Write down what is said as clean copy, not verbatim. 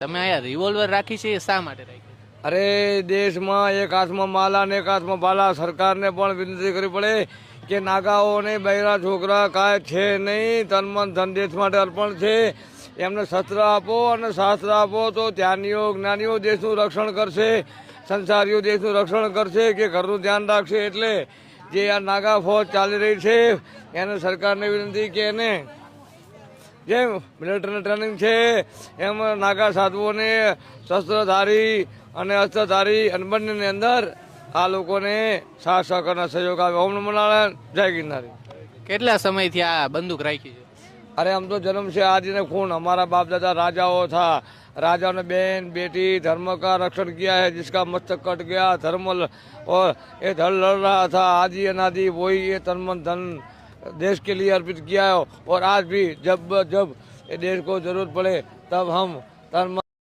તમે અહીંયા રિવોલ્વર રાખી છે એ શા માટે રાખી? અરે દેશમાં એક હાથમાં માલા ને એક હાથમાં બાલા. સરકારને પણ વિનંતી કરવી પડે કે નાગાઓને બૈરા છોકરા કાંઈ છે નહીં, તન મન ધન દેશ માટે અર્પણ છે. એમને શસ્ત્ર આપો અને શાસ્ત્ર આપો તો ત્યાંનીઓ જ્ઞાનીઓ દેશનું રક્ષણ કરશે, સંસારીઓ દેશનું રક્ષણ કરશે, કે ઘરનું ધ્યાન રાખશે. એટલે જે આ નાગા ફોજ ચાલી રહી છે એને સરકારને વિનંતી કે એને જેમ મિલિટરી ટ્રેનિંગ છે એમ નાગા સાધુઓને શસ્ત્રધારી અને અસ્ત્રધારી અને બંનેની અંદર આ લોકોને સાથ સહકારના સહયોગ આવે. ઓમ નમો નારાયણ, જય ગિરનારી. કેટલા સમયથી આ બંદૂક રાખી છે? अरे हम तो जन्म से आज ने खून, हमारा बाप दादा राजाओं था, राजा ने बहन बेटी धर्म का रक्षण किया है, जिसका मस्तक कट गया धर्म और ये धड़ लड़ रहा था आदि अनादि, वही ये तन मन धन देश के लिए अर्पित किया है. और आज भी जब जब ये देश को जरूरत पड़े तब हम तन मन